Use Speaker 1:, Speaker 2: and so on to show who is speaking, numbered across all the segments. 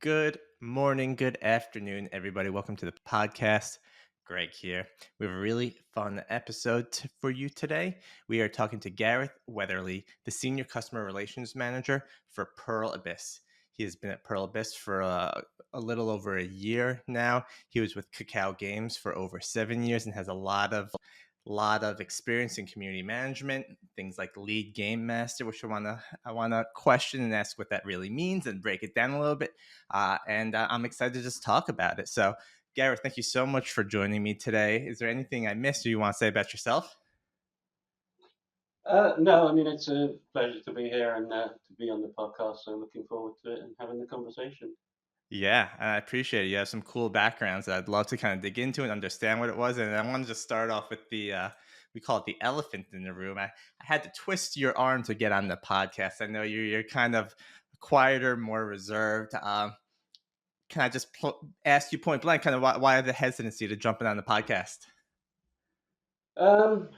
Speaker 1: Good morning, good afternoon, everybody. Welcome to the podcast. Greg here. We have a really fun episode for you today. We are talking to Gareth Weatherley, the Senior Customer Relations Manager for Pearl Abyss. He has been at Pearl Abyss for a little over a year now. He was with Kakao Games for over 7 years and has a lot of experience in community management, things like lead game master, which I wanna question and ask what that really means and break it down a little bit. And I'm excited to just talk about it. So, Gareth, thank you so much for joining me today. Is there anything I missed or you want to say about yourself?
Speaker 2: No, I mean, it's a pleasure to be here and to be on the podcast. So looking forward to it and having the conversation.
Speaker 1: Yeah, I appreciate it. You have some cool backgrounds that I'd love to kind of dig into and understand what it was. And I want to just start off with we call it the elephant in the room. I had to twist your arm to get on the podcast. I know you're kind of quieter, more reserved. Can I just ask you point blank, kind of why the hesitancy to jumping on the podcast?
Speaker 2: Um,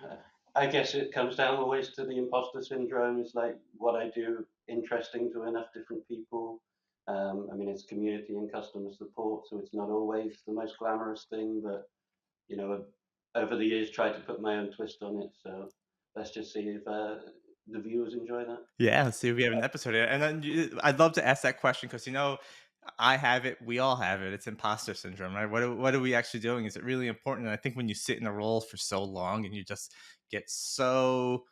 Speaker 2: I guess it comes down always to the imposter syndrome. It's like what I do interesting to enough different people. I mean, it's community and customer support, so it's not always the most glamorous thing, but I've over the years tried to put my own twist on it. So let's just see if the viewers enjoy that.
Speaker 1: Yeah, let's see if we have an episode here. And then I'd love to ask that question because I have it. We all have it. It's imposter syndrome, right? What are we actually doing? Is it really important? And I think when you sit in a role for so long and you just get so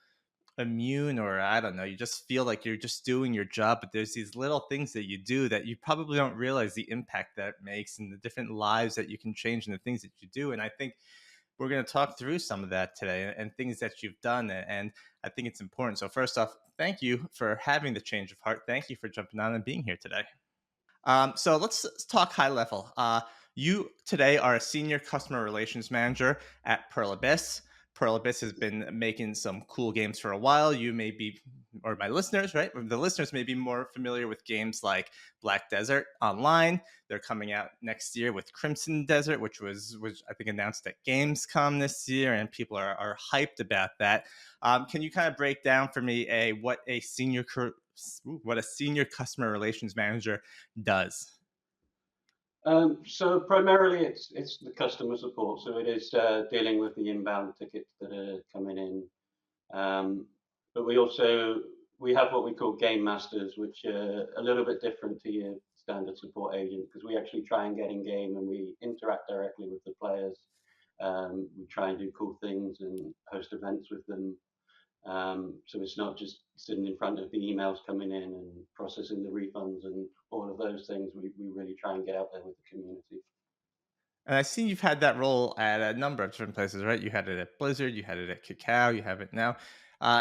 Speaker 1: immune, or I don't know, you just feel like you're just doing your job, but there's these little things that you do that you probably don't realize the impact that it makes and the different lives that you can change and the things that you do. And I think we're going to talk through some of that today and things that you've done. And I think it's important. So, first off, thank you for having the change of heart. Thank you for jumping on and being here today. So let's talk high level. You today are a senior customer relations manager at Pearl Abyss. Pearl Abyss has been making some cool games for a while. You may be, or my listeners, right? The listeners may be more familiar with games like Black Desert Online. They're coming out next year with Crimson Desert, which I think announced at Gamescom this year, and people are hyped about that. Can you kind of break down for me what a senior customer relations manager does?
Speaker 2: So primarily it's the customer support. So it is dealing with the inbound tickets that are coming in. But we have what we call game masters, which are a little bit different to your standard support agent because we actually try and get in game and we interact directly with the players. We try and do cool things and host events with them. So it's not just sitting in front of the emails coming in and processing the refunds and all of those things. We really try and get out there with the community.
Speaker 1: And I see you've had that role at a number of different places, right? You had it at Blizzard, you had it at Kakao, you have it now.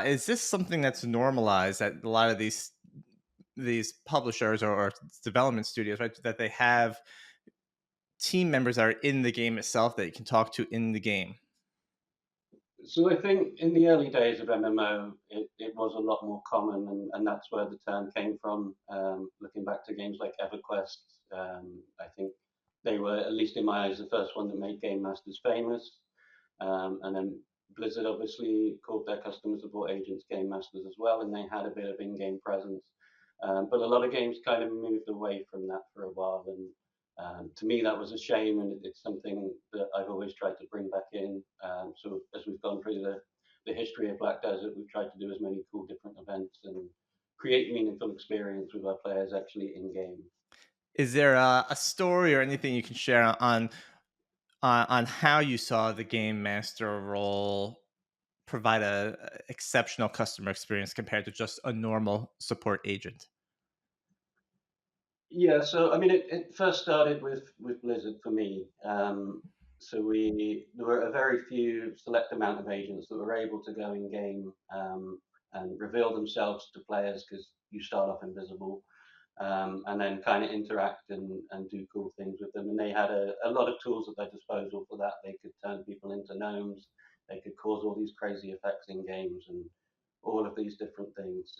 Speaker 1: Is this something that's normalized at a lot of these publishers or development studios, right? That they have team members that are in the game itself that you can talk to in the game.
Speaker 2: So I think in the early days of MMO, it was a lot more common, and that's where the term came from. Looking back to games like EverQuest, I think they were, at least in my eyes, the first one that made Game Masters famous. And then Blizzard obviously called their customer support agents Game Masters as well, and they had a bit of in-game presence. But a lot of games kind of moved away from that for a while, and to me that was a shame, and it's something that I've always tried to bring back in. So as we've gone through the history of Black Desert, we've tried to do as many cool different events and create meaningful experience with our players actually in game.
Speaker 1: Is there a story or anything you can share on how you saw the game master role provide a exceptional customer experience compared to just a normal support agent?
Speaker 2: Yeah, so I mean, it first started with Blizzard for me. So there were a very few select amount of agents that were able to go in game and reveal themselves to players because you start off invisible, and then kind of interact and do cool things with them. And they had a lot of tools at their disposal for that. They could turn people into gnomes. They could cause all these crazy effects in games and all of these different things.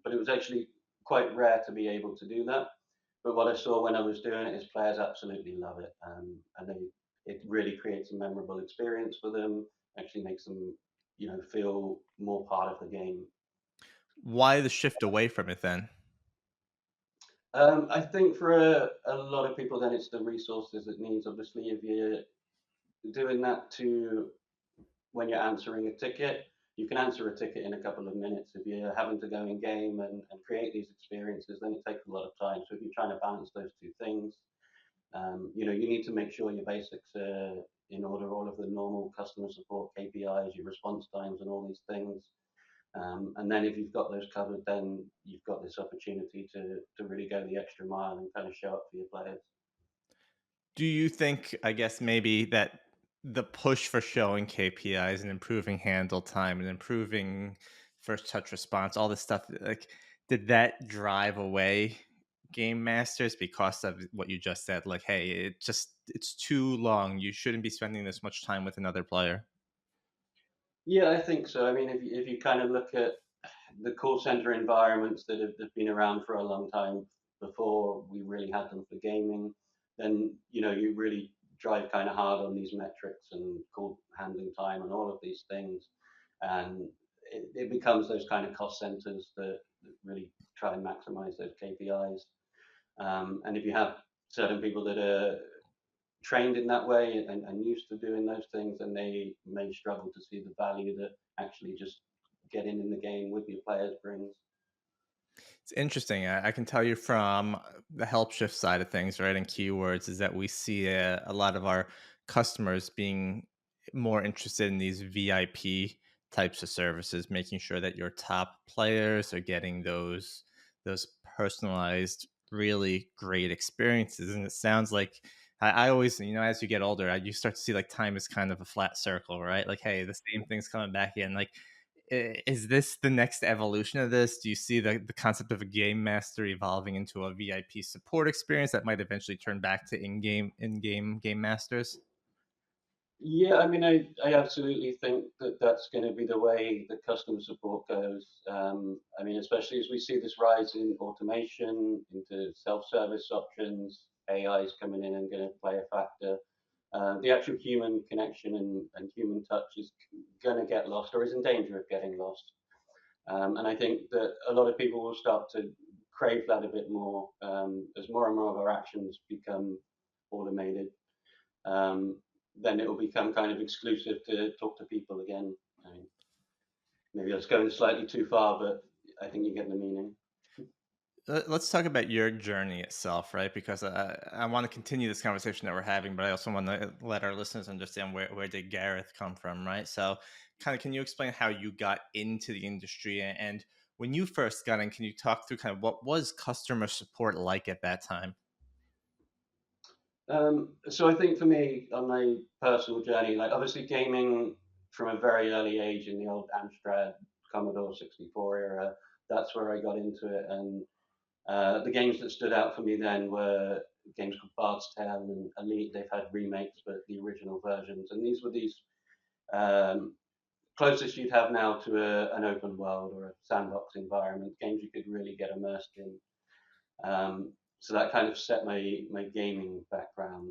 Speaker 2: But it was actually quite rare to be able to do that. But what I saw when I was doing it is players absolutely love it, and it really creates a memorable experience for them. Actually makes them, feel more part of the game.
Speaker 1: Why the shift away from it then?
Speaker 2: I think for a lot of people, then it's the resources it needs. Obviously, if you're doing that to when you're answering a ticket, you can answer a ticket in a couple of minutes. If you're having to go in game and create these experiences, then it takes a lot of time. So if you're trying to balance those two things, you need to make sure your basics are in order, all of the normal customer support KPIs, your response times, and all these things. And then if you've got those covered, then you've got this opportunity to really go the extra mile and kind of show up for your players.
Speaker 1: Do you think, I guess, maybe that the push for showing KPIs and improving handle time and improving first touch response, all this stuff, like, did that drive away game masters because of what you just said? Like, hey, it's too long. You shouldn't be spending this much time with another player.
Speaker 2: Yeah, I think so. I mean, if you kind of look at the call center environments that have been around for a long time before we really had them for gaming, then you really drive kind of hard on these metrics and call handling time and all of these things, and it becomes those kind of cost centers that really try and maximize those KPIs. And if you have certain people that are trained in that way and used to doing those things, then they may struggle to see the value that actually just getting in the game with your players brings.
Speaker 1: It's interesting. I can tell you from the help shift side of things, right? And keywords is that we see a lot of our customers being more interested in these VIP types of services, making sure that your top players are getting those personalized, really great experiences. And it sounds like I always, as you get older, you start to see like time is kind of a flat circle, right? Like, hey, the same thing's coming back in. Like, is this the next evolution of this? Do you see the concept of a game master evolving into a VIP support experience that might eventually turn back to in-game game masters?
Speaker 2: Yeah, I mean, I absolutely think that that's going to be the way the customer support goes. I mean, especially as we see this rise in automation into self-service options, AI is coming in and going to play a factor. The actual human connection and human touch is going to get lost or is in danger of getting lost. And I think that a lot of people will start to crave that a bit more as more and more of our actions become automated. Then it will become kind of exclusive to talk to people again. I mean, maybe that's going slightly too far, but I think you get the meaning.
Speaker 1: Let's talk about your journey itself, right? Because I want to continue this conversation that we're having, but I also want to let our listeners understand where did Gareth come from, right? So, kind of, can you explain how you got into the industry and when you first got in? Can you talk through kind of what was customer support like at that time?
Speaker 2: So I think for me, on my personal journey, like obviously gaming from a very early age in the old Amstrad Commodore 64 era, that's where I got into it. And the games that stood out for me then were games called Bard's Tale and Elite. They've had remakes, but the original versions. And these were these um, closest you'd have now to an open world or a sandbox environment, games you could really get immersed in. So that kind of set my gaming background.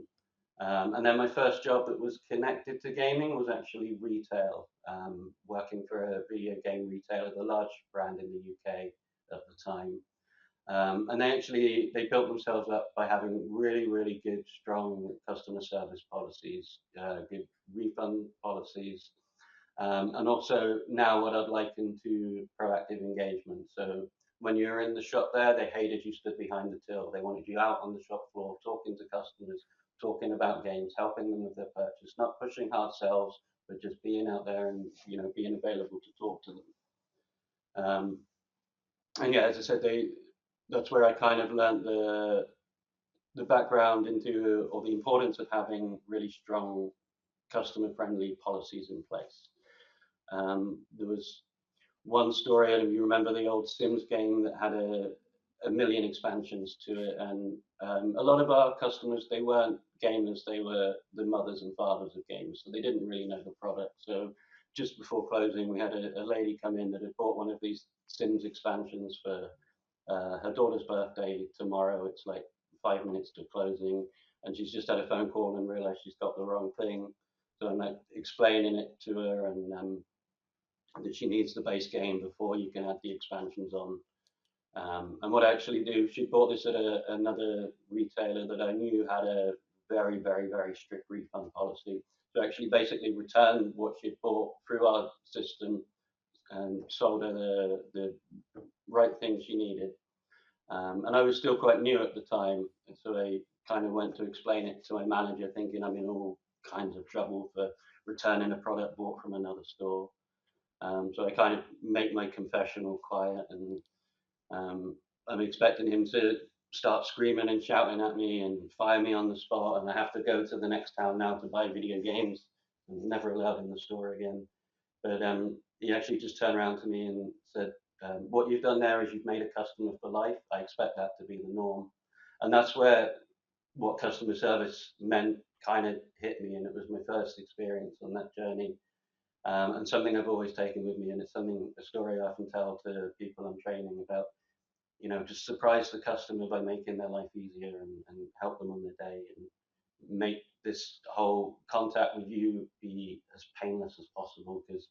Speaker 2: And then my first job that was connected to gaming was actually retail, working for a video game retailer, the large brand in the UK at the time. And they built themselves up by having really good, strong customer service policies, good refund policies, and also now what I'd liken to proactive engagement. So when you're in the shop there, they hated you stood behind the till. They wanted you out on the shop floor, talking to customers, talking about games, helping them with their purchase, not pushing hard sells, but just being out there and being available to talk to them. Um, and yeah, as I said, that's where I kind of learned the background into or the importance of having really strong customer friendly policies in place. There was one story, and you remember the old Sims game that had a million expansions to it, and a lot of our customers, they weren't gamers, they were the mothers and fathers of games, so they didn't really know the product. So just before closing, we had a lady come in that had bought one of these Sims expansions for her daughter's birthday tomorrow. It's like 5 minutes to closing, and she's just had a phone call and realized she's got the wrong thing. So I'm like explaining it to her, and that she needs the base game before you can add the expansions on. And what I actually do, she bought this at another retailer that I knew had a very, very, very strict refund policy. So actually basically returned what she'd bought through our system and sold her the right thing she needed. And I was still quite new at the time, and so I kind of went to explain it to my manager, thinking I'm in all kinds of trouble for returning a product bought from another store. So I kind of make my confession all quiet, and um, I'm expecting him to start screaming and shouting at me and fire me on the spot, and I have to go to the next town now to buy video games. I'm never allowed in the store again. But he actually just turned around to me and said, "What you've done there is you've made a customer for life. I expect that to be the norm." And that's where what customer service meant kind of hit me, and it was my first experience on that journey, and something I've always taken with me, and it's something a story I often tell to people I'm training about. Just surprise the customer by making their life easier and help them on their day, and make this whole contact with you be as painless as possible, because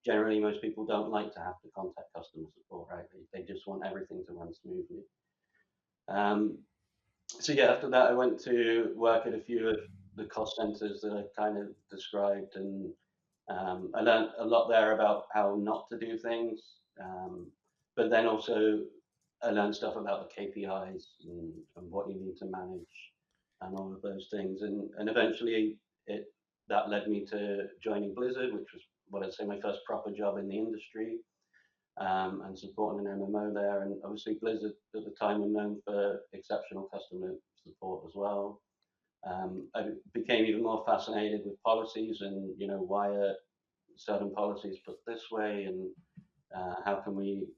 Speaker 2: generally most people don't like to have to contact customer support, right? They just want everything to run smoothly. Um, so yeah, after that I went to work at a few of the cost centers that I kind of described, and I learned a lot there about how not to do things, but then also I learned stuff about the KPIs and what you need to manage and all of those things. And eventually it that led me to joining Blizzard, which was what I'd say my first proper job in the industry, and supporting an MMO there. And obviously Blizzard at the time were known for exceptional customer support as well. I became even more fascinated with policies, and why are certain policies put this way, and how can we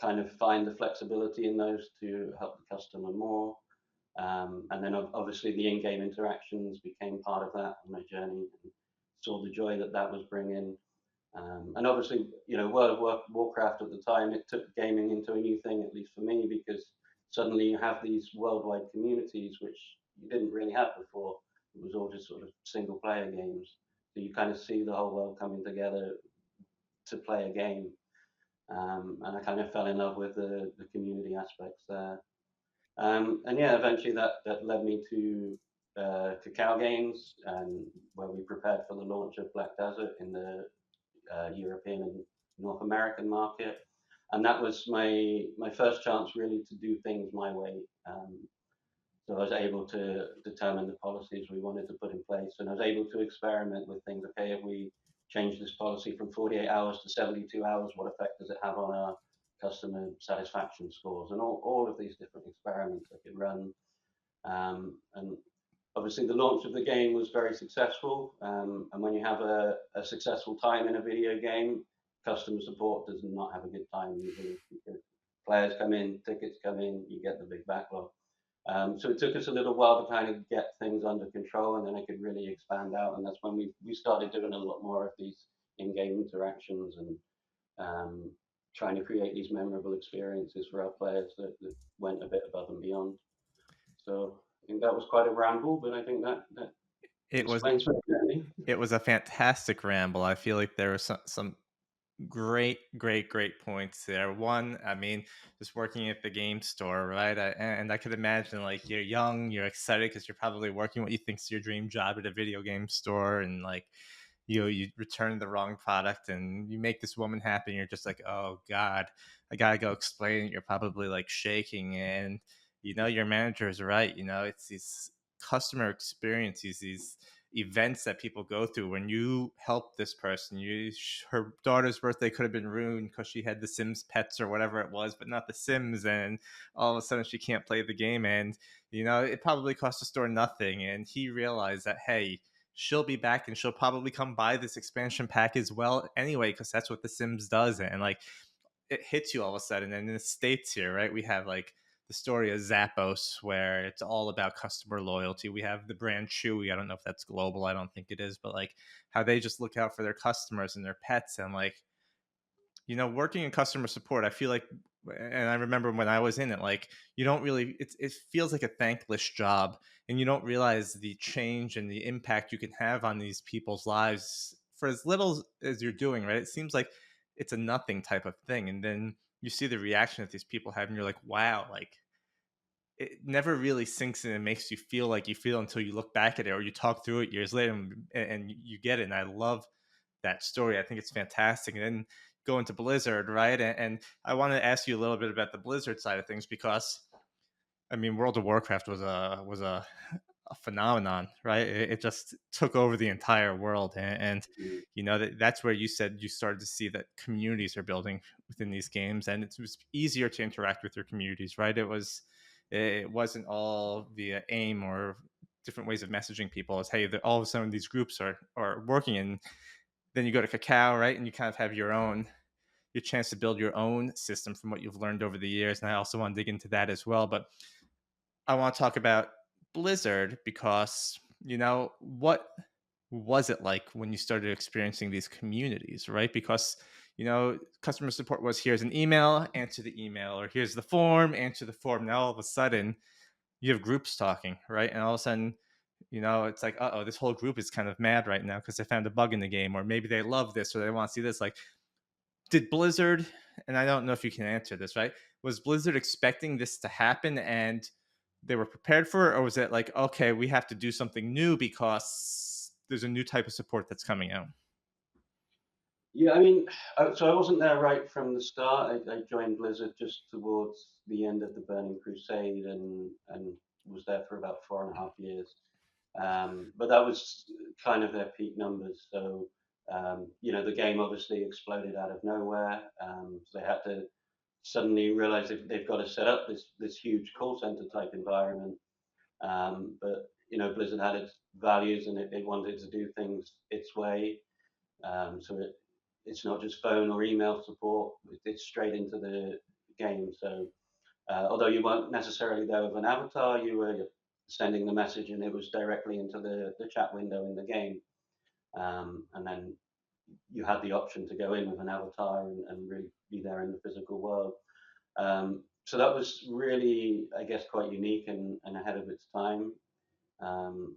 Speaker 2: kind of find the flexibility in those to help the customer more. And then obviously the in-game interactions became part of that on my journey, and saw the joy that that was bringing. And obviously, World of Warcraft at the time, it took gaming into a new thing, at least for me, because suddenly you have these worldwide communities, which you didn't really have before. It was all just sort of single player games. So you kind of see the whole world coming together to play a game. And I kind of fell in love with the community aspects there. And yeah, eventually that led me to Kakao Games, and where we prepared for the launch of Black Desert in the European and North American market. And that was my first chance really to do things my way. So I was able to determine the policies we wanted to put in place, and I was able to experiment with things. Okay, if we change this policy from 48 hours to 72 hours, what effect does it have on our customer satisfaction scores? And all of these different experiments I could run. And obviously, the launch of the game was very successful. And when you have a successful time in a video game, customer support does not have a good time usually, because players come in, tickets come in, you get the big backlog. So it took us a little while to kind of get things under control, and then I could really expand out. And that's when we started doing a lot more of these in-game interactions, and um, trying to create these memorable experiences for our players that went a bit above and beyond. So I think that was quite a ramble, but I think that
Speaker 1: It was
Speaker 2: explains my journey.
Speaker 1: it was a fantastic ramble. I feel like there was some great, great, great points there. One, I mean, just working at the game store, right? And I could imagine, like, you're young, you're excited because you're probably working what you think's your dream job at a video game store, and like you return the wrong product and you make this woman happy, and you're just like, oh god, I gotta go explain it. You're probably like shaking, and your manager is right. It's these customer experiences, these events that people go through when you help this person. Her daughter's birthday could have been ruined because she had the Sims pets or whatever it was, but not the Sims, and all of a sudden she can't play the game, and it probably cost the store nothing, and he realized that, hey, she'll be back and she'll probably come buy this expansion pack as well anyway, because that's what the Sims does. And like, it hits you all of a sudden. And in the States here, right, we have like the story of Zappos, where it's all about customer loyalty. We have the brand Chewy. I don't know if that's global. I don't think it is, but like how they just look out for their customers and their pets. And like, working in customer support, I feel like, and I remember when I was in it, like, you don't really, it feels like a thankless job, and you don't realize the change and the impact you can have on these people's lives for as little as you're doing, right? It seems like it's a nothing type of thing. And then you see the reaction that these people have, and you're like, wow, like it never really sinks in and makes you feel like you feel until you look back at it or you talk through it years later, and you get it. And I love that story. I think it's fantastic. And then go into Blizzard, right? And I want to ask you a little bit about the Blizzard side of things because I mean, World of Warcraft was a phenomenon, right? It just took over the entire world, and
Speaker 2: Mm.
Speaker 1: you know that's where you said you started to see that communities are building within these games, and it was easier to interact with your communities, right? It wasn't all via aim or different ways of messaging people. As hey, all of a sudden these groups are working, and then you go to Kakao, right, and you kind of have your chance to build your own system from what you've learned over the years. And I also want to dig into that as well, but I want to talk about Blizzard because, what was it like when you started experiencing these communities, right? Because, customer support was here's an email, answer the email, or here's the form, answer the form. Now all of a sudden you have groups talking, right? And all of a sudden, it's like, oh, this whole group is kind of mad right now because they found a bug in the game, or maybe they love this or they want to see this. Like, did Blizzard, and I don't know if you can answer this, right? Was Blizzard expecting this to happen and they were prepared for it, or was it like, okay, we have to do something new because there's a new type of support that's coming out?
Speaker 2: Yeah, I mean, so I wasn't there right from the start. I joined Blizzard just towards the end of the Burning Crusade, and was there for about 4.5 years. But that was kind of their peak numbers. So the game obviously exploded out of nowhere. So they had to suddenly realize they've got to set up this huge call center type environment. But Blizzard had its values, and it wanted to do things its way. So it's not just phone or email support; it's straight into the game. So although you weren't necessarily there with an avatar, you were sending the message, and it was directly into the chat window in the game. And then you had the option to go in with an avatar and really be there in the physical world. So that was really, I guess, quite unique and ahead of its time. Um,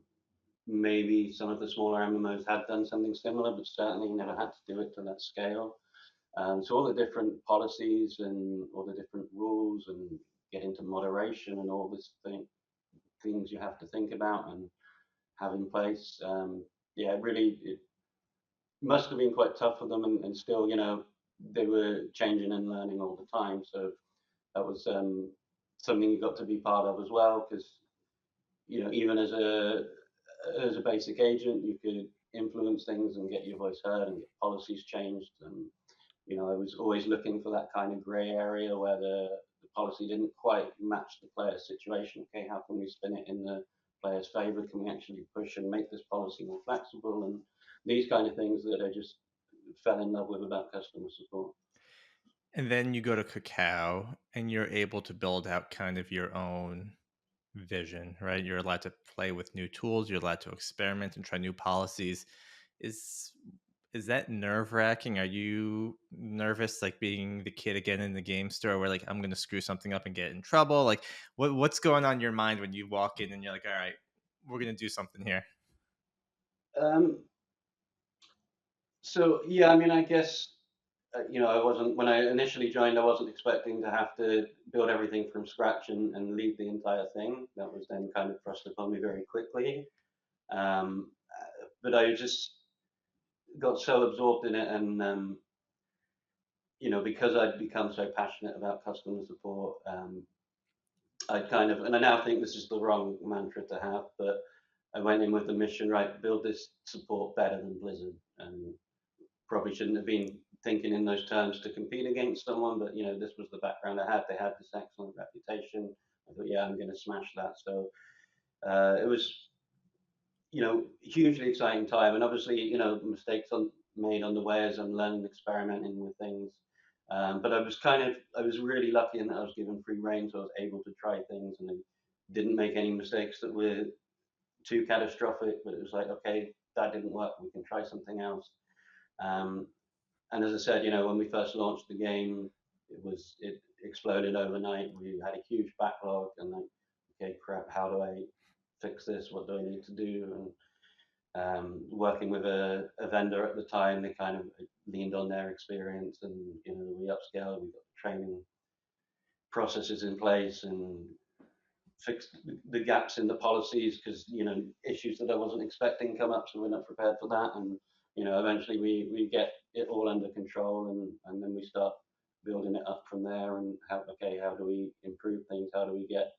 Speaker 2: Maybe some of the smaller MMOs had done something similar, but certainly never had to do it to that scale. So all the different policies and all the different rules and get into moderation and all this things you have to think about and have in place. Yeah, really, it must have been quite tough for them, and still, they were changing and learning all the time. So that was something you got to be part of as well, because even as a basic agent, you could influence things and get your voice heard and get policies changed. And I was always looking for that kind of gray area where the policy didn't quite match the player's situation. Okay, how can we spin it in the player's favor? Can we actually push and make this policy more flexible? And these kind of things that I just fell in love with about customer support.
Speaker 1: And then you go to Kakao and you're able to build out kind of your own vision, right? You're allowed to play with new tools, you're allowed to experiment and try new policies. Is is that nerve wracking? Are you nervous, like being the kid again in the game store, where like I'm going to screw something up and get in trouble? Like, what's going on in your mind when you walk in and you're like, all right, we're going to do something here?
Speaker 2: Um, so yeah, I mean, I guess I wasn't when I initially joined. I wasn't expecting to have to build everything from scratch and lead the entire thing. That was then kind of thrust upon me very quickly. But I just got so absorbed in it, and because I'd become so passionate about customer support, I kind of, and I now think this is the wrong mantra to have, but I went in with the mission, right, build this support better than Blizzard, and probably shouldn't have been thinking in those terms to compete against someone, but this was the background I had. They had this excellent reputation. I thought, yeah, I'm going to smash that. So it was, hugely exciting time, and obviously, mistakes made on the way as I'm learning, experimenting with things. But I was really lucky in that I was given free rein, so I was able to try things, and I didn't make any mistakes that were too catastrophic. But it was like, okay, that didn't work. We can try something else. Um, and as I said, when we first launched the game, it exploded overnight. We had a huge backlog, and like, okay, crap, how do I fix this? What do I need to do? Working with a vendor at the time, they kind of leaned on their experience, and we upscaled. We got training processes in place and fixed the gaps in the policies because issues that I wasn't expecting come up, so we're not prepared for that. And eventually we get it all under control, and then we start building it up from there. And how do we improve things? How do we get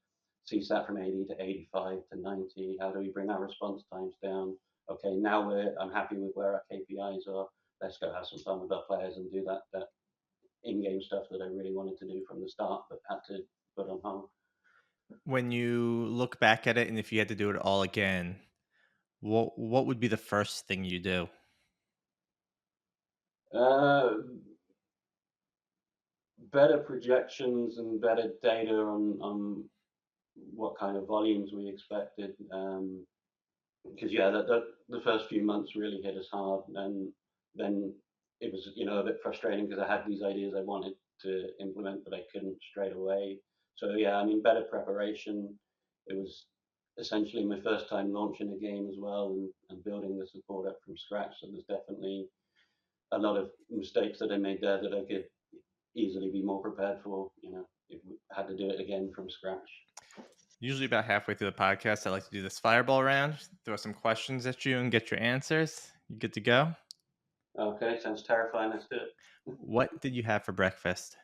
Speaker 2: CSAT from 80 to 85 to 90? How do we bring our response times down? Okay, now I'm happy with where our KPIs are. Let's go have some fun with our players and do that in-game stuff that I really wanted to do from the start, but had to put on hold.
Speaker 1: When you look back at it, and if you had to do it all again, what would be the first thing you do?
Speaker 2: Uh, Better projections and better data on what kind of volumes we expected. Because the first few months really hit us hard, and then it was a bit frustrating because I had these ideas I wanted to implement, but I couldn't straight away. So yeah, I mean, better preparation. It was essentially my first time launching a game as well, and building the support up from scratch. So there's definitely a lot of mistakes that I made there that I could easily be more prepared for. If we had to do it again from scratch.
Speaker 1: Usually about halfway through the podcast, I like to do this fireball round, throw some questions at you and get your answers. You good to go?
Speaker 2: Okay, sounds terrifying. Let's do it.
Speaker 1: What did you have for breakfast?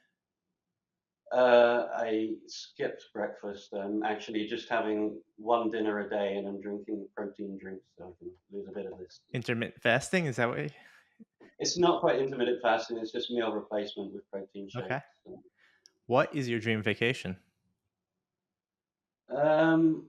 Speaker 2: I skipped breakfast. I'm actually just having one dinner a day, and I'm drinking protein drinks so I can lose a bit of this.
Speaker 1: Intermittent fasting? Is that what?
Speaker 2: It's not quite intermittent fasting. It's just meal replacement with protein
Speaker 1: Okay.
Speaker 2: shakes.
Speaker 1: What is your dream vacation?
Speaker 2: Um,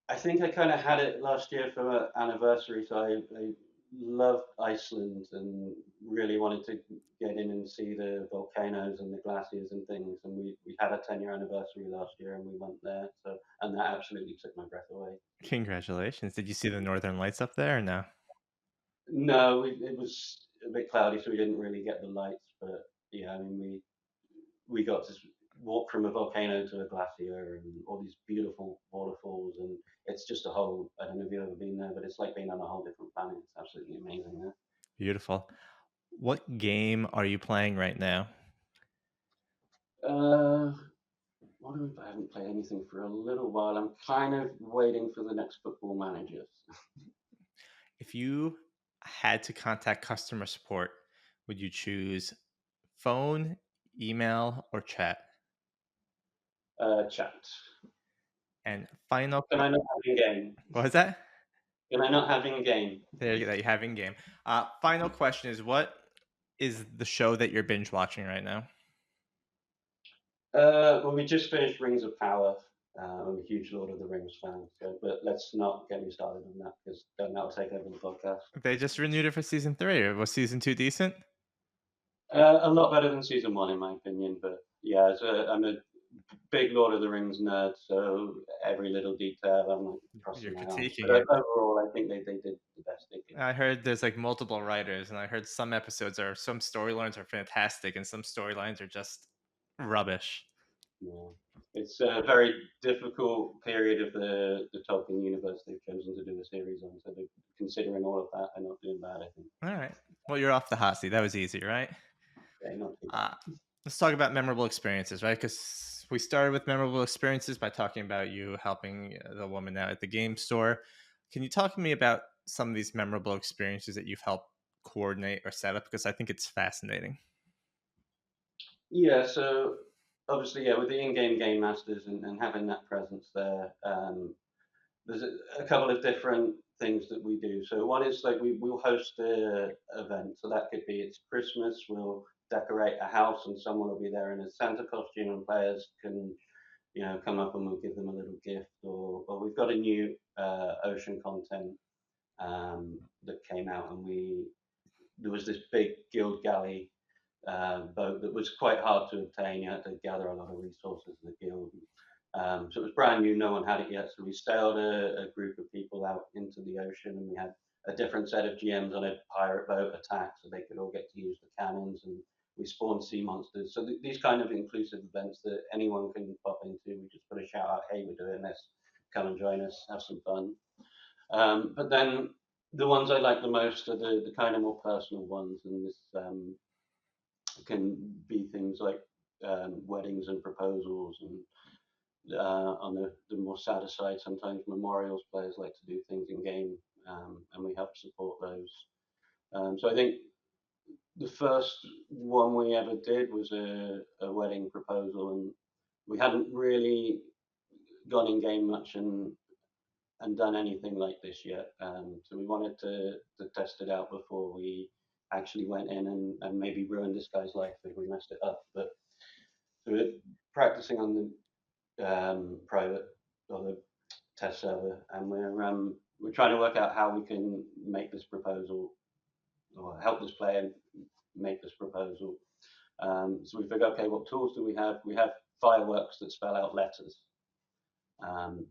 Speaker 2: I think I kind of had it last year for an anniversary, so I loved Iceland and really wanted to get in and see the volcanoes and the glaciers and things. And we had a 10-year anniversary last year, and we went there. So and that absolutely took my breath away.
Speaker 1: Congratulations. Did you see the northern lights up there or no?
Speaker 2: No, it was a bit cloudy, so we didn't really get the lights. But yeah, I mean, we got to walk from a volcano to a glacier and all these beautiful waterfalls, and it's just a whole. I don't know if you've ever been there, but it's like being on a whole different planet. It's absolutely amazing there.
Speaker 1: Beautiful. What game are you playing right now?
Speaker 2: Uh, I haven't played anything for a little while. I'm kind of waiting for the next football manager.
Speaker 1: If you had to contact customer support, would you choose phone, email, or chat?
Speaker 2: Chat.
Speaker 1: And final,
Speaker 2: Can I not have in game?
Speaker 1: what was that?
Speaker 2: Can I not have in game?
Speaker 1: There you go. That you have in game. Final question is, what is the show that you're binge watching right now?
Speaker 2: Well, we just finished Rings of Power. I'm a huge Lord of the Rings fan, but let's not get me started on that because then that'll take over the podcast.
Speaker 1: They just renewed it for season 3. Was season 2 decent?
Speaker 2: A lot better than season one, in my opinion. But yeah, I'm a big Lord of the Rings nerd, so every little detail I'm like
Speaker 1: You're
Speaker 2: crossing my arms.
Speaker 1: critiquing
Speaker 2: But
Speaker 1: it.
Speaker 2: overall, I think they did the best they could.
Speaker 1: I heard there's like multiple writers, and I heard some storylines are fantastic, and some storylines are just rubbish.
Speaker 2: Yeah. It's a very difficult period of the Tolkien universe they've chosen to do a series on. So considering all of that, they're not doing bad, I think.
Speaker 1: All right. Well, you're off the hot seat. That was easy, right?
Speaker 2: Yeah, not too
Speaker 1: Uh,
Speaker 2: bad.
Speaker 1: let's talk about memorable experiences, right? Because we started with memorable experiences by talking about you helping the woman out at the game store. Can you talk to me about some of these memorable experiences that you've helped coordinate or set up? Because I think it's fascinating.
Speaker 2: Yeah, so obviously, yeah, with the in-game game masters and having that presence there, there's a couple of different things that we do. So one is like we'll host a event. So that could be it's Christmas. We'll decorate a house and someone will be there in a Santa costume and players can come up and we'll give them a little gift. Or we've got a new ocean content that came out and there was this big guild galley boat that was quite hard to obtain. You had to gather a lot of resources in the guild. So it was brand new, no one had it yet. So we sailed a group of people out into the ocean and we had a different set of GMs on a pirate boat attack so they could all get to use the cannons and we spawned sea monsters. So these kind of inclusive events that anyone can pop into, we just put a shout out, hey, we're doing this, come and join us, have some fun. But then the ones I like the most are the kind of more personal ones, and this can be things like weddings and proposals, and on the more sadder side, sometimes memorials. Players like to do things in game, and we help support those. So I think the first one we ever did was a wedding proposal, and we hadn't really gone in game much and done anything like this yet. So we wanted to test it out before we actually went in and maybe ruined this guy's life if we messed it up. But so we're practicing on the private or the test server, and we're trying to work out how we can make this proposal or help this player make this proposal. So we figure, okay, what tools do we have? We have fireworks that spell out letters. Um,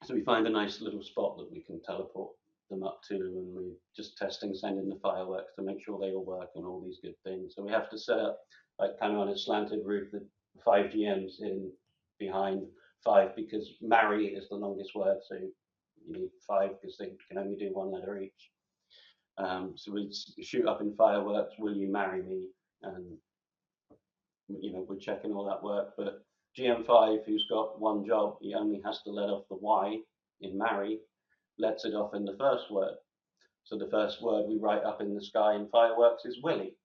Speaker 2: so we find a nice little spot that we can teleport them up to, and we just testing, sending the fireworks to make sure they all work and all these good things. So we have to set up like kind of on a slanted roof the five GMs in behind five because marry is the longest word, so you need five because they can only do one letter each. So we shoot up in fireworks. Will you marry me? And we're checking all that work. But GM5, who's got one job, he only has to let off the Y in marry, lets it off in the first word. So the first word we write up in the sky in fireworks is Willie.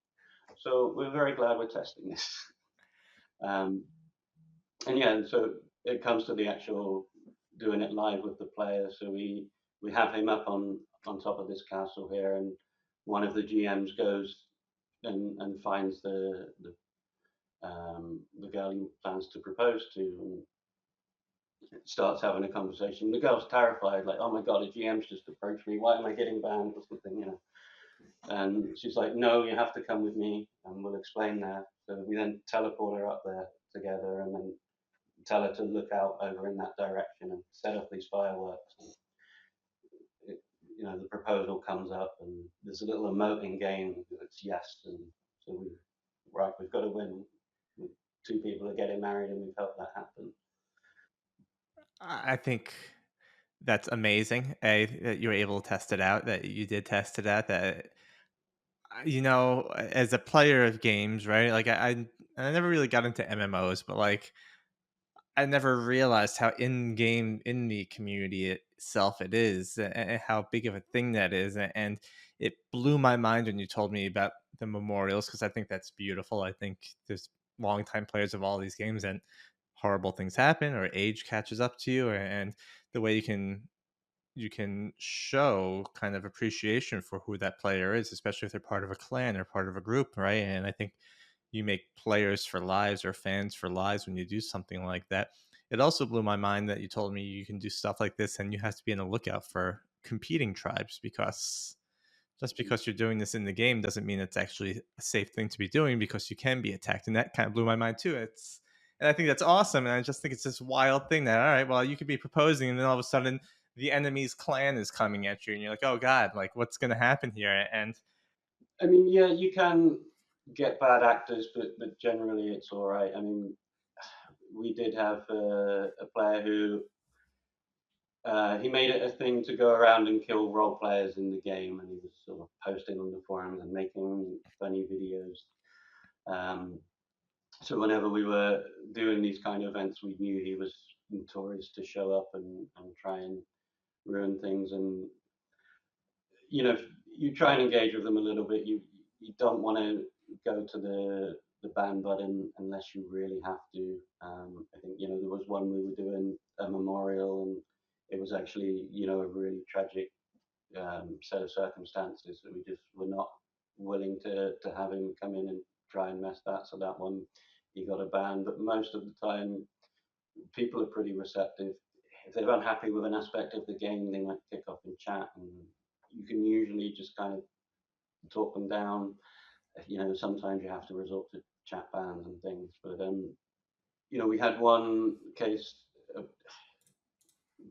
Speaker 2: So we're very glad we're testing this. Um, and yeah, and so it comes to the actual doing it live with the player. So we have him up on top of this castle here, and one of the GMs goes and finds the girl he plans to propose to, and starts having a conversation. The girl's terrified, like, "Oh my god, a GM's just approached me. Why am I getting banned or something?" And she's like, "No, you have to come with me, and we'll explain that." So we then teleport her up there together, and then tell her to look out over in that direction and set off these fireworks. And the proposal comes up, and there's a little emote in game that's yes, and so we've got to win. Two people are getting married, and we've helped that happen.
Speaker 1: I think that's amazing. That you were able to test it out. That you did test it out. That as a player of games, right? Like I never really got into MMOs, but like I never realized how in game in the community itself it is, and how big of a thing that is. And it blew my mind when you told me about the memorials because I think that's beautiful. I think there's longtime players of all these games, and horrible things happen, or age catches up to you, and the way you can show kind of appreciation for who that player is, especially if they're part of a clan or part of a group, right? And I think you make players for lives or fans for lives when you do something like that. It also blew my mind that you told me you can do stuff like this and you have to be on the lookout for competing tribes, because just because you're doing this in the game doesn't mean it's actually a safe thing to be doing, because you can be attacked. And that kind of blew my mind too. And I think that's awesome. And I just think it's this wild thing that, all right, well, you could be proposing and then all of a sudden the enemy's clan is coming at you and you're like, oh God, like what's going to happen here? And
Speaker 2: I mean, yeah, you can get bad actors, but generally it's all right. I mean, we did have a player who he made it a thing to go around and kill role players in the game, and he was sort of posting on the forums and making funny videos. Um, so whenever we were doing these kind of events, we knew he was notorious to show up and try and ruin things. And you try and engage with them a little bit. You don't want to go to the ban button unless you really have to. I think there was one we were doing a memorial, and it was actually a really tragic set of circumstances that we just were not willing to have him come in and try and mess that. So that one he got a ban. But most of the time, people are pretty receptive. If they're unhappy with an aspect of the game, they might kick off in chat, and you can usually just kind of talk them down. Sometimes you have to resort to chat bans and things, but we had one case.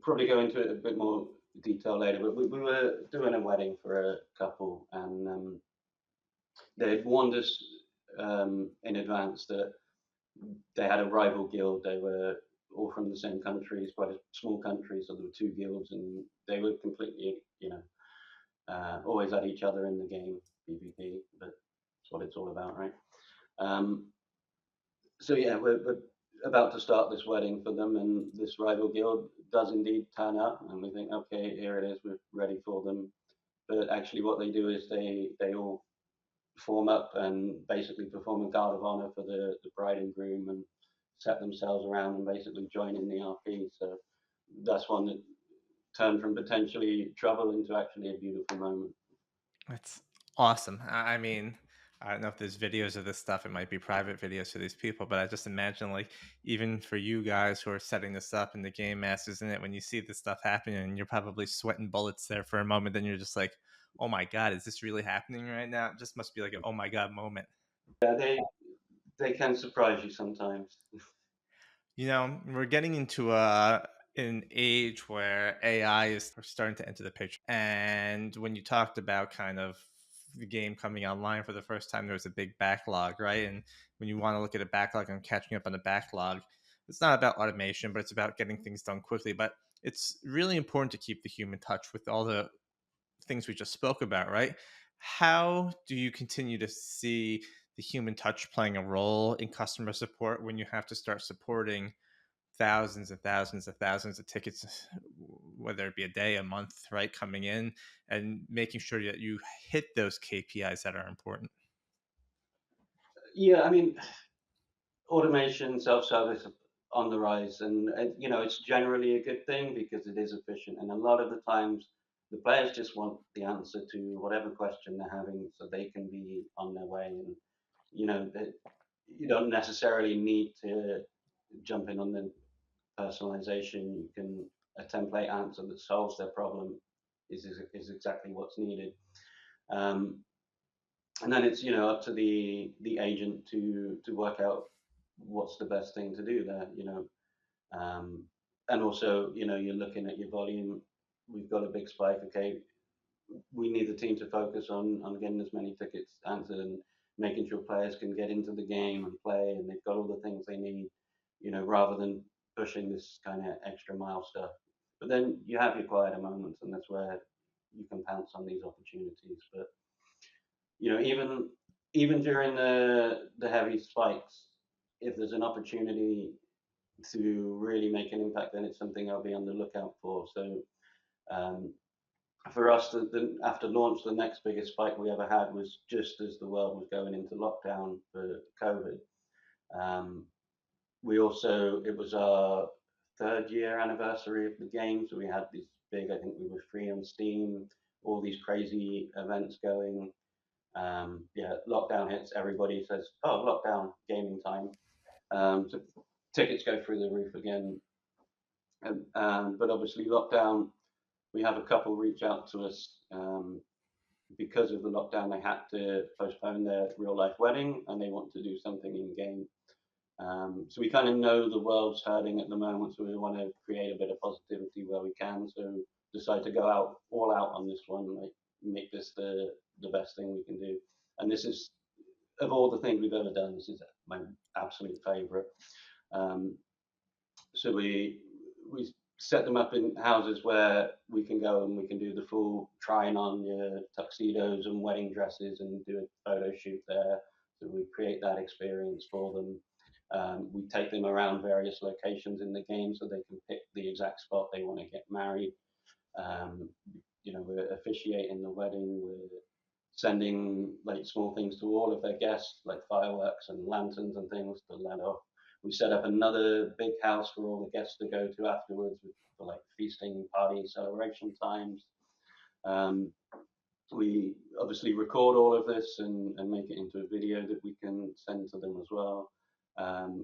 Speaker 2: Probably go into it a bit more detail later, but we were doing a wedding for a couple, and they had warned us in advance that they had a rival guild. They were all from the the same country. It's quite a small country, so there were two guilds, and they were completely, always at each other in the game, PvP. But that's what it's all about, right? Um, so yeah, we're about to start this wedding for them, and this rival guild does indeed turn up, and we think, okay, here it is, we're ready for them. But actually, what they do is they all form up and basically perform a guard of honor for the bride and groom and set themselves around and basically join in the RP. So that's one that turned from potentially trouble into actually a beautiful moment.
Speaker 1: That's awesome. I mean, I don't know if there's videos of this stuff. It might be private videos for these people, but I just imagine, like, even for you guys who are setting this up and the game masters in it, when you see this stuff happening and you're probably sweating bullets there for a moment, then you're just like, oh my God, is this really happening right now? It just must be like an oh my God moment.
Speaker 2: Yeah, they can surprise you sometimes.
Speaker 1: We're getting into an age where AI is starting to enter the picture. And when you talked about kind of the game coming online for the first time, there was a big backlog, right? And when you want to look at a backlog and catching up on the backlog, it's not about automation, but it's about getting things done quickly. But it's really important to keep the human touch with all the things we just spoke about, right? How do you continue to see the human touch playing a role in customer support when you have to start supporting thousands and thousands and thousands of tickets, whether it be a day, a month, right, coming in, and making sure that you hit those KPIs that are important?
Speaker 2: Yeah, I mean, automation, self-service on the rise, and it's generally a good thing because it is efficient. And a lot of the times, the players just want the answer to whatever question they're having, so they can be on their way. And that you don't necessarily need to jump in on the personalization. You can a template answer that solves their problem is exactly what's needed. Um, and then it's up to the agent to work out what's the best thing to do there. Um, and also you're looking at your volume. We've got a big spike. Okay, we need the team to focus on getting as many tickets answered and making sure players can get into the game and play and they've got all the things they need, rather than pushing this kind of extra mile stuff. But then you have your quieter moments, and that's where you can pounce on these opportunities. But even during the heavy spikes, if there's an opportunity to really make an impact, then it's something I'll be on the lookout for. So um, for us, after launch, the next biggest spike we ever had was just as the world was going into lockdown for COVID. Um, it was our third year anniversary of the game, so we had this big. I think we were free on Steam, all these crazy events going. Yeah, lockdown hits. Everybody says, "Oh, lockdown, gaming time." So tickets go through the roof again. But obviously, lockdown. We have a couple reach out to us because of the lockdown. They had to postpone their real life wedding, and they want to do something in game. So we kind of know the world's hurting at the moment, so we want to create a bit of positivity where we can. So decide to go out all out on this one, like make this the best thing we can do. And this is of all the things we've ever done, this is my absolute favorite. Um, so we set them up in houses where we can go and we can do the full trying on your tuxedos and wedding dresses and do a photo shoot there. So we create that experience for them. We take them around various locations in the game so they can pick the exact spot they want to get married. Um, we're officiating the wedding. We're sending like small things to all of their guests, like fireworks and lanterns and things to let off. We set up another big house for all the guests to go to afterwards for like feasting, party, celebration times. Um, we obviously record all of this and make it into a video that we can send to them as well.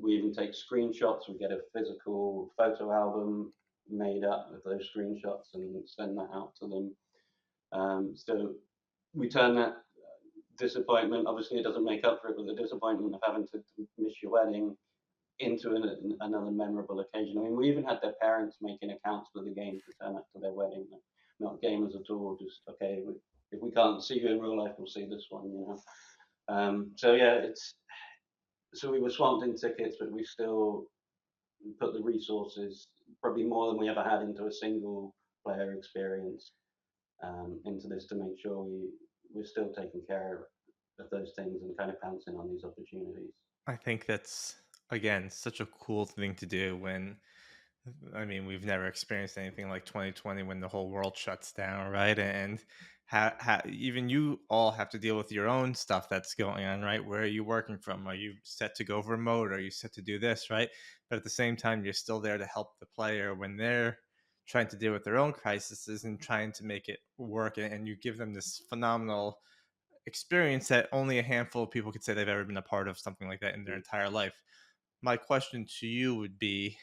Speaker 2: We even take screenshots. We get a physical photo album made up of those screenshots and send that out to them. So we turn that disappointment, obviously it doesn't make up for it, but the disappointment of having to miss your wedding into another memorable occasion. I mean, we even had their parents making accounts for the game to turn up to their wedding. Not gamers at all, just, okay, if we can't see you in real life, we'll see this one. So yeah, so we were swamped in tickets, but we still put the resources, probably more than we ever had, into a single player experience, into this, to make sure we're still taking care of those things and kind of pouncing on these opportunities.
Speaker 1: I think that's, again, such a cool thing to do when, I mean, we've never experienced anything like 2020 when the whole world shuts down, right? And even you all have to deal with your own stuff that's going on, right? Where are you working from? Are you set to go remote? Are you set to do this, right? But at the same time, you're still there to help the player when they're trying to deal with their own crises and trying to make it work. And you give them this phenomenal experience that only a handful of people could say they've ever been a part of something like that in their entire life. My question to you would be,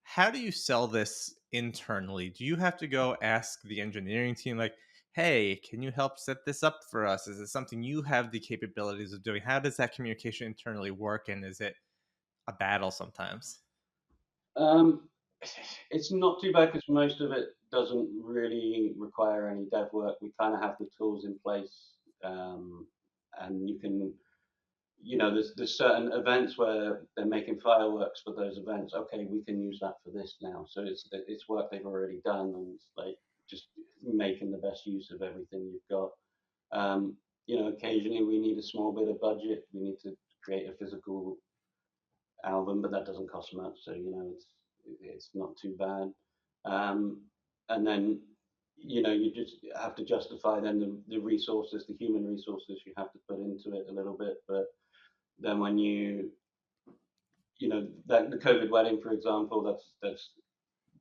Speaker 1: how do you sell this internally? Do you have to go ask the engineering team, like, hey, can you help set this up for us? Is it something you have the capabilities of doing? How does that communication internally work? And is it a battle sometimes?
Speaker 2: Um, it's not too bad because most of it doesn't really require any dev work. We kind of have the tools in place, and you can, there's certain events where they're making fireworks for those events. Okay, we can use that for this now. So it's work they've already done, and it's like just making the best use of everything you've got. Occasionally we need a small bit of budget. We need to create a physical album, but that doesn't cost much, so it's not too bad. Um, and then you just have to justify then the resources, the human resources you have to put into it a little bit. But then when that the COVID wedding, for example, that's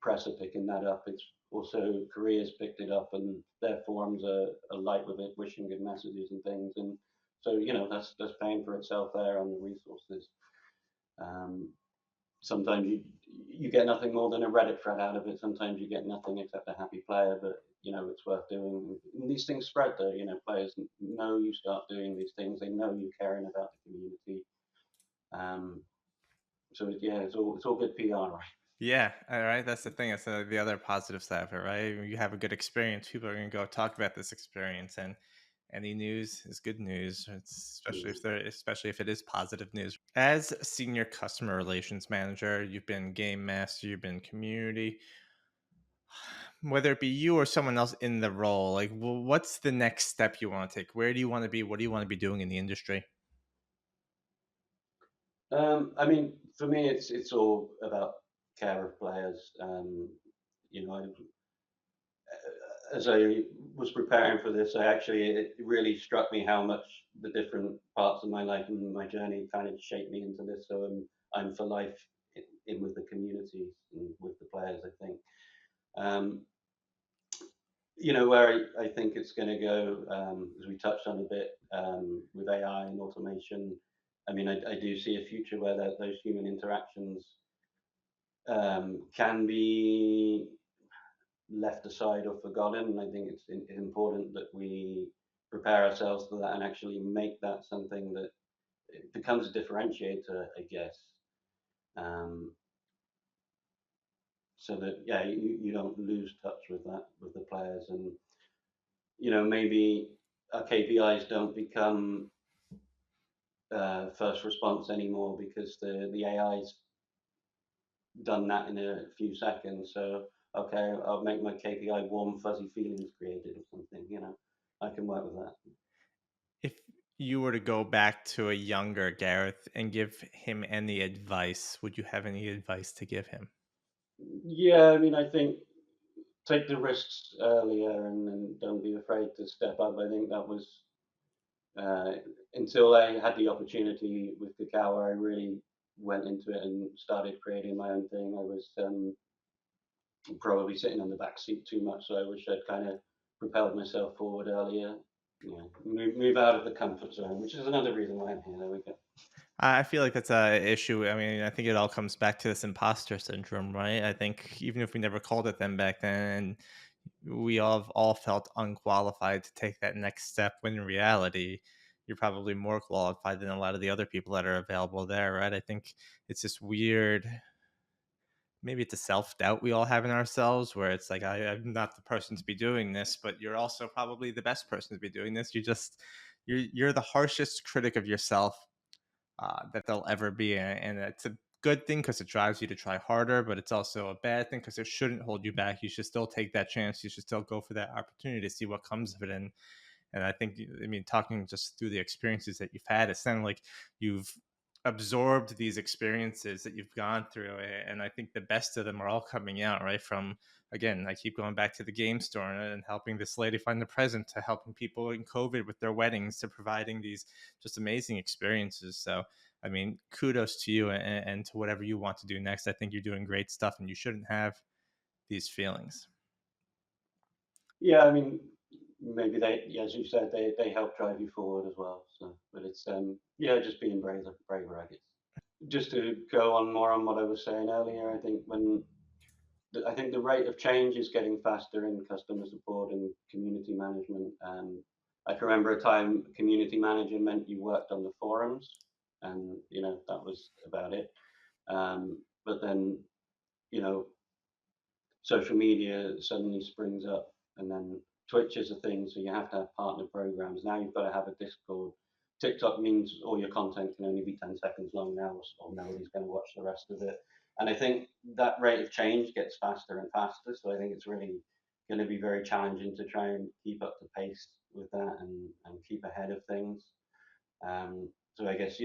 Speaker 2: press are picking that up. It's also Korea's picked it up, and their forums are light with it, wishing good messages and things. And so that's paying for itself there on the resources. Um, Sometimes you get nothing more than a Reddit thread out of it. Sometimes you get nothing except a happy player, but it's worth doing. And these things spread though. Players know you start doing these things. They know you're caring about the community. Um, so yeah, it's all good PR, right?
Speaker 1: Yeah, all right. That's the thing. That's the other positive side of it, right? When you have a good experience, people are going to go talk about this experience, and any news is good news. Especially
Speaker 2: Mm.
Speaker 1: if especially if it is positive news. As a senior customer relations manager, you've been game master, you've been community. Whether it be you or someone else in the role, like, well, what's the next step you want to take? Where do you want to be? What do you want to be doing in the industry?
Speaker 2: I mean, for me, it's all about care of players. You know, as I was preparing for this, it really struck me how much the different parts of my life and my journey kind of shaped me into this. So I'm for life in with the community and with the players. I think. Um, where I think it's going to go, as we touched on a bit, with AI and automation. I mean, I do see a future where those human interactions can be left aside or forgotten. And I think it's important that we prepare ourselves for that and actually make that something that it becomes a differentiator, I guess. Um, so that yeah, you don't lose touch with that with the players, and maybe our KPIs don't become first response anymore because the AI's done that in a few seconds. So okay, I'll make my KPI warm fuzzy feelings created or something. I can work with that.
Speaker 1: If you were to go back to a younger Gareth and give him any advice, would you have any advice to give him?
Speaker 2: Yeah, I mean, I think take the risks earlier and don't be afraid to step up. I think that was uh, until I had the opportunity with Kakao, I really went into it and started creating my own thing. I was probably sitting on the back seat too much, so I wish I'd kind of propelled myself forward earlier. Move out of the comfort zone, which is another reason why I'm here. There we go.
Speaker 1: I feel like that's a issue. I mean, I think it all comes back to this imposter syndrome, right? I think even if we never called it them back then, we all felt unqualified to take that next step. When in reality, you're probably more qualified than a lot of the other people that are available there, right? I think it's this weird, maybe it's a self doubt we all have in ourselves, where it's like, I'm not the person to be doing this, but you're also probably the best person to be doing this. You're the harshest critic of yourself that there'll ever be, and it's a good thing because it drives you to try harder, but it's also a bad thing because it shouldn't hold you back. You should still take that chance. You should still go for that opportunity to see what comes of it. And I think, I mean, talking just through the experiences that you've had, it sounded like you've absorbed these experiences that you've gone through. And I think the best of them are all coming out, right? From, again, I keep going back to the game store and helping this lady find the present, to helping people in COVID with their weddings, to providing these just amazing experiences. So, I mean, kudos to you and to whatever you want to do next. I think you're doing great stuff and you shouldn't have these feelings.
Speaker 2: Yeah, I mean, maybe they, yeah, as you said, they help drive you forward as well. So, but it's yeah, just being braver, I guess. Just to go on more on what I was saying earlier, I think I think the rate of change is getting faster in customer support and community management. I can remember a time community manager meant you worked on the forums, and that was about it. But then you know social media suddenly springs up, and then Twitch is a thing, so you have to have partner programs. Now you've got to have a Discord. TikTok means all your content can only be 10 seconds long now, or nobody's going to watch the rest of it. And I think that rate of change gets faster and faster. So I think it's really going to be very challenging to try and keep up the pace with that and keep ahead of things. So I guess,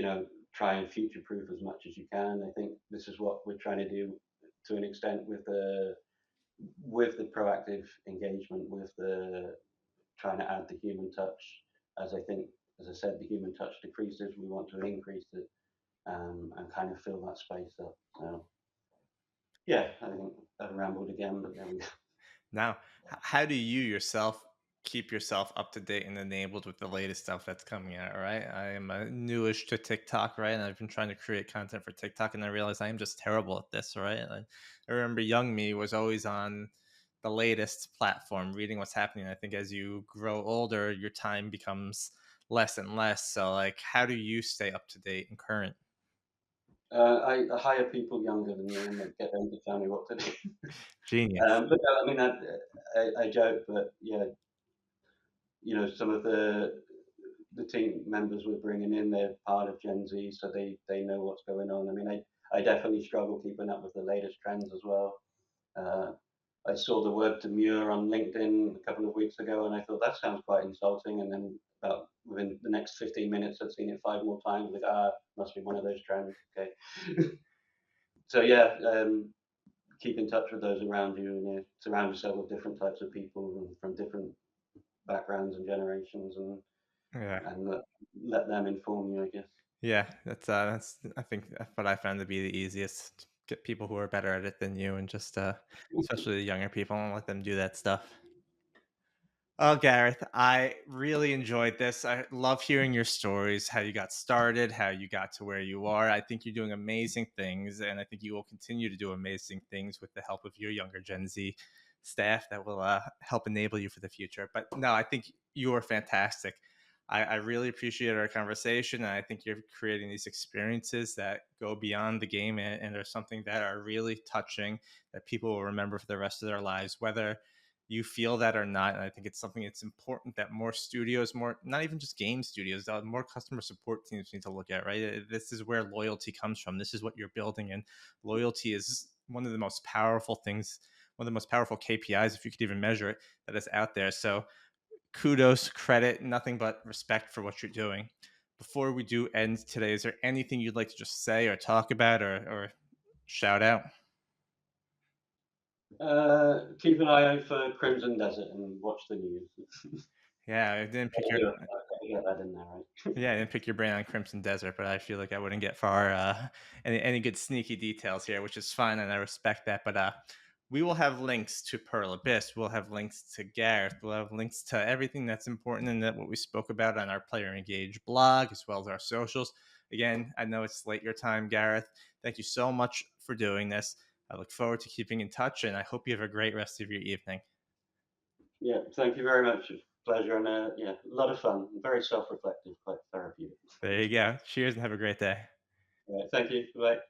Speaker 2: try and future proof as much as you can. I think this is what we're trying to do to an extent with the proactive engagement, with the trying to add the human touch. As I think, as I said, the human touch decreases. We want to increase it, and kind of fill that space up. So yeah, I think I've rambled again, but there we go.
Speaker 1: Now, how do you yourself keep yourself up to date and enabled with the latest stuff that's coming out, right? I am newish to TikTok, right? And I've been trying to create content for TikTok, and I realize I am just terrible at this, right? I remember young me was always on the latest platform, reading what's happening. I think as you grow older, your time becomes less and less. So, like, how do you stay up to date and current?
Speaker 2: I hire people younger than me and get them to tell me what to do.
Speaker 1: Genius.
Speaker 2: But no, I mean, I joke, but yeah, some of the team members we're bringing in, they're part of Gen Z, so they know what's going on. I mean, I definitely struggle keeping up with the latest trends as well. Uh, I saw the word demure on LinkedIn a couple of weeks ago, and I thought that sounds quite insulting. And then about within the next 15 minutes, I'd seen it 5 more times. Like, must be one of those trends. Okay. So yeah, keep in touch with those around you, and surround yourself with different types of people and from different backgrounds and generations,
Speaker 1: Yeah.
Speaker 2: and let them inform you, I guess.
Speaker 1: Yeah, that's I think that's what I found to be the easiest. Get people who are better at it than you, and just especially the younger people, and let them do that stuff. Oh, Gareth, I really enjoyed this. I love hearing your stories, how you got started, how you got to where you are. I think you're doing amazing things, and I think you will continue to do amazing things with the help of your younger Gen Z staff that will help enable you for the future. But no, I think you are fantastic. I really appreciate our conversation, and I think you're creating these experiences that go beyond the game and are something that are really touching that people will remember for the rest of their lives, whether you feel that or not. And I think it's something it's important that more studios, more not even just game studios, more customer support teams need to look at, right? This is where loyalty comes from. This is what you're building. And loyalty is one of the most powerful things, one of the most powerful KPIs, if you could even measure it, that is out there. So kudos, credit, nothing but respect for what you're doing. Before we do end today, is there anything you'd like to just say or talk about or shout out?
Speaker 2: Keep an eye out for Crimson Desert and watch the news.
Speaker 1: Yeah, I didn't pick your
Speaker 2: Gotta get that in there, right?
Speaker 1: Yeah, I didn't pick your brain on Crimson Desert, but I feel like I wouldn't get far any good sneaky details here, which is fine, and I respect that. But we will have links to Pearl Abyss. We'll have links to Gareth. We'll have links to everything that's important and that what we spoke about on our Player Engage blog, as well as our socials. Again, I know it's late your time, Gareth. Thank you so much for doing this. I look forward to keeping in touch, and I hope you have a great rest of your evening.
Speaker 2: Yeah, thank you very much. Pleasure, and yeah, a lot of fun. Very self-reflective, quite therapeutic.
Speaker 1: There you go. Cheers and have a great day.
Speaker 2: All right, thank you. Bye.